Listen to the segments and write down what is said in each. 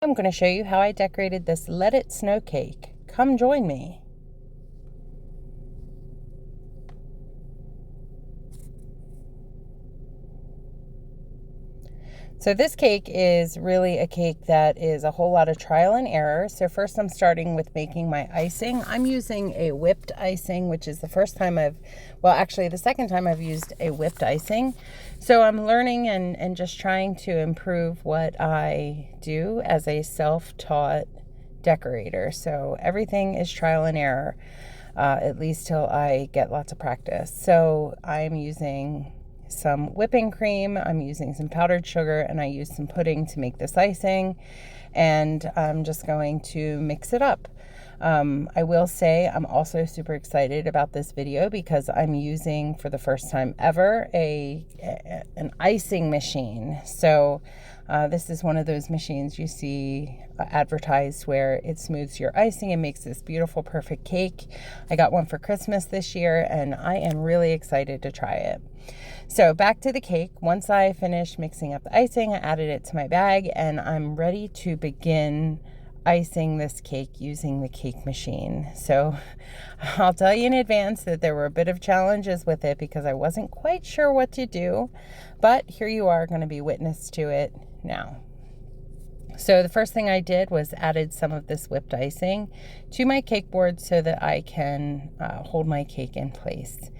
I'm going to show you how I decorated this Let It Snow cake. Come join me. So this cake is really a cake that is a whole lot of trial and error. So first I'm starting with making my icing. I'm using a whipped icing, which is the second time I've used a whipped icing. So I'm learning and just trying to improve what I do as a self-taught decorator. So everything is trial and error, at least till I get lots of practice. So I'm using some whipping cream, I'm using some powdered sugar, and I use some pudding to make this icing, and I'm just going to mix it up. I will say I'm also super excited about this video because I'm using for the first time ever an icing machine. So this is one of those machines you see advertised where it smooths your icing and makes this beautiful, perfect cake. I got one for Christmas this year, and I am really excited to try it. So back to the cake. Once I finished mixing up the icing, I added it to my bag, and I'm ready to begin icing this cake using the cake machine. So I'll tell you in advance that there were a bit of challenges with it because I wasn't quite sure what to do, but here you are going to be witness to it now. So the first thing I did was added some of this whipped icing to my cake board so that I can hold my cake in place.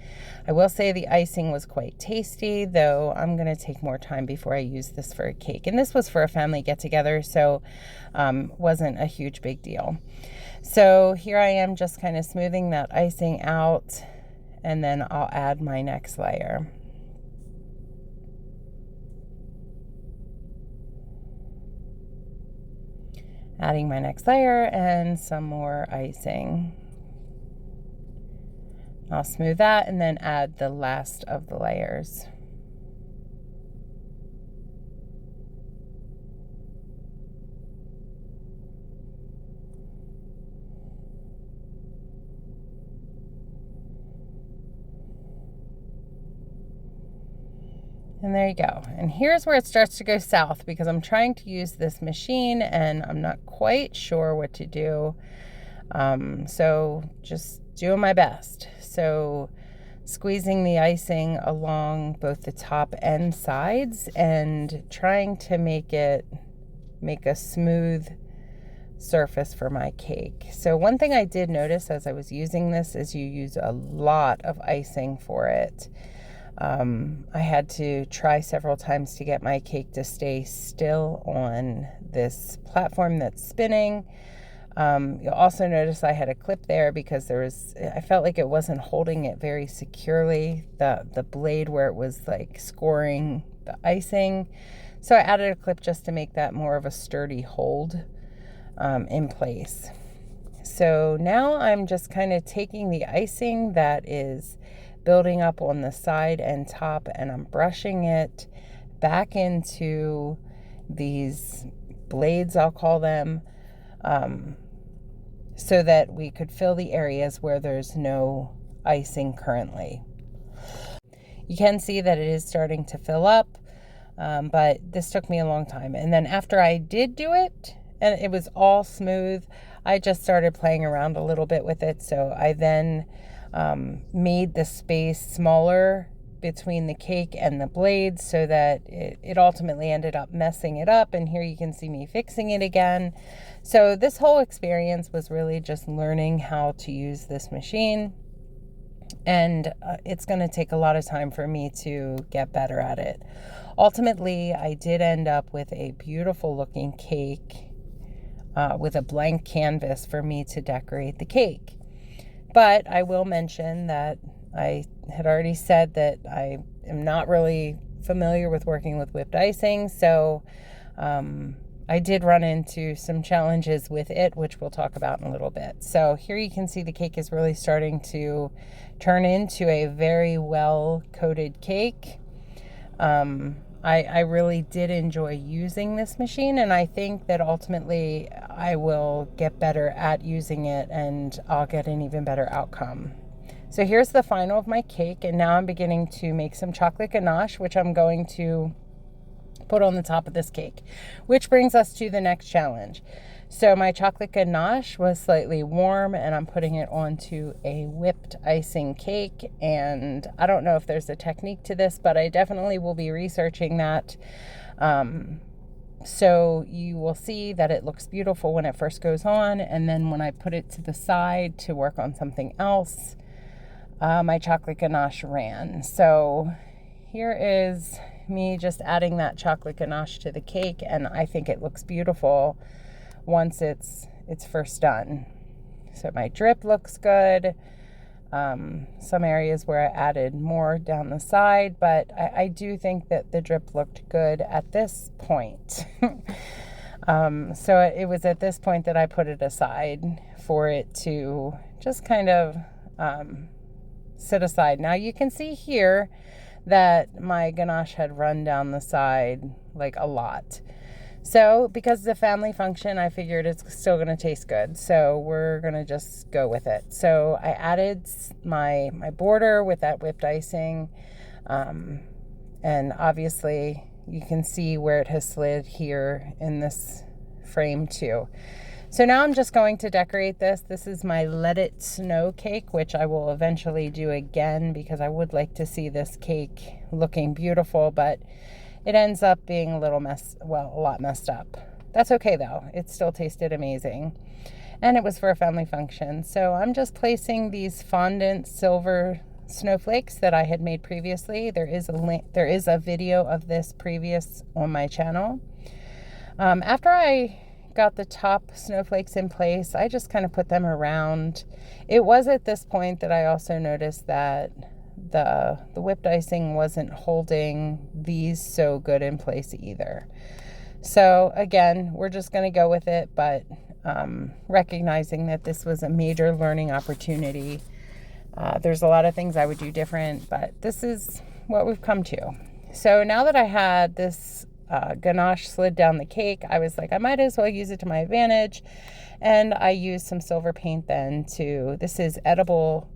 I will say the icing was quite tasty, though I'm going to take more time before I use this for a cake. And this was for a family get-together, so wasn't a huge big deal. So here I am just kind of smoothing that icing out, and then I'll add my next layer. Adding my next layer and some more icing. I'll smooth that and then add the last of the layers. And there you go. And here's where it starts to go south because I'm trying to use this machine and I'm not quite sure what to do. So just doing my best. So squeezing the icing along both the top and sides and trying to make a smooth surface for my cake. So one thing I did notice as I was using this is you use a lot of icing for it. I had to try several times to get my cake to stay still on this platform that's spinning. You'll also notice I had a clip there because I felt like it wasn't holding it very securely, the blade where it was like scoring the icing. So I added a clip just to make that more of a sturdy hold in place. So now I'm just kind of taking the icing that is building up on the side and top, and I'm brushing it back into these blades, I'll call them, so that we could fill the areas where there's no icing currently. You can see that it is starting to fill up, but this took me a long time. And then after I did do it, and it was all smooth, I just started playing around a little bit with it. So I then made the space smaller between the cake and the blades so that it ultimately ended up messing it up. And here you can see me fixing it again. So this whole experience was really just learning how to use this machine. And it's going to take a lot of time for me to get better at it. Ultimately, I did end up with a beautiful looking cake with a blank canvas for me to decorate the cake. But I will mention that I had already said that I am not really familiar with working with whipped icing, so I did run into some challenges with it, which we'll talk about in a little bit. So here you can see the cake is really starting to turn into a very well-coated cake. I really did enjoy using this machine, and I think that ultimately I will get better at using it and I'll get an even better outcome. So here's the final of my cake, and now I'm beginning to make some chocolate ganache, which I'm going to put on the top of this cake, which brings us to the next challenge. So my chocolate ganache was slightly warm, and I'm putting it onto a whipped icing cake. And I don't know if there's a technique to this, but I definitely will be researching that. So you will see that it looks beautiful when it first goes on, and then when I put it to the side to work on something else, my chocolate ganache ran. So here is me just adding that chocolate ganache to the cake, and I think it looks beautiful once it's first done. So my drip looks good. Some areas where I added more down the side, but I do think that the drip looked good at this point. So it was at this point that I put it aside for it to just kind of sit aside. Now you can see here that my ganache had run down the side like a lot. So because it's a family function, I figured it's still going to taste good. So we're going to just go with it. So I added my border with that whipped icing. And obviously you can see where it has slid here in this frame too. So now I'm just going to decorate this. This is my Let It Snow cake, which I will eventually do again because I would like to see this cake looking beautiful, but it ends up being a lot messed up. That's okay though. It still tasted amazing. And it was for a family function. So I'm just placing these fondant silver snowflakes that I had made previously. There is a video of this previous on my channel. After I got the top snowflakes in place, I just kind of put them around. It was at this point that I also noticed that the whipped icing wasn't holding these so good in place either. So again, we're just going to go with it, but recognizing that this was a major learning opportunity. There's a lot of things I would do different, but this is what we've come to. So now that I had this ganache slid down the cake, I was like, I might as well use it to my advantage. And I used some silver paint then this is edible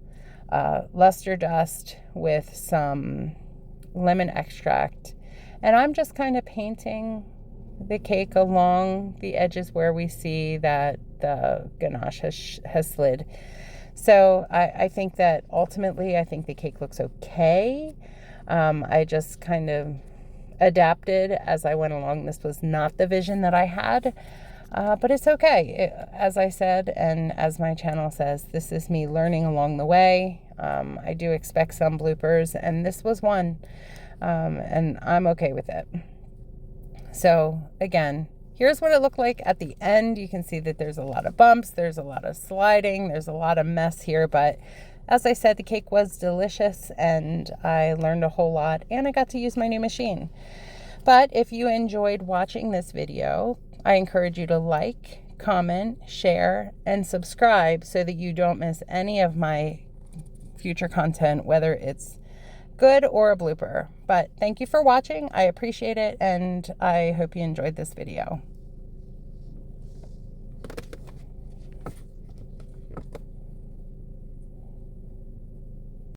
luster dust with some lemon extract. And I'm just kind of painting the cake along the edges where we see that the ganache has slid. So I think that ultimately, I think the cake looks okay. I just kind of adapted as I went along. This was not the vision that I had, but it's okay. As I said, and as my channel says, this is me learning along the way. I do expect some bloopers, and this was one, and I'm okay with it. So again, here's what it looked like at the end. You can see that there's a lot of bumps, there's a lot of sliding, there's a lot of mess here, but as I said, the cake was delicious, and I learned a whole lot, and I got to use my new machine. But if you enjoyed watching this video, I encourage you to like, comment, share, and subscribe so that you don't miss any of my future content, whether it's good or a blooper. But thank you for watching. I appreciate it, and I hope you enjoyed this video.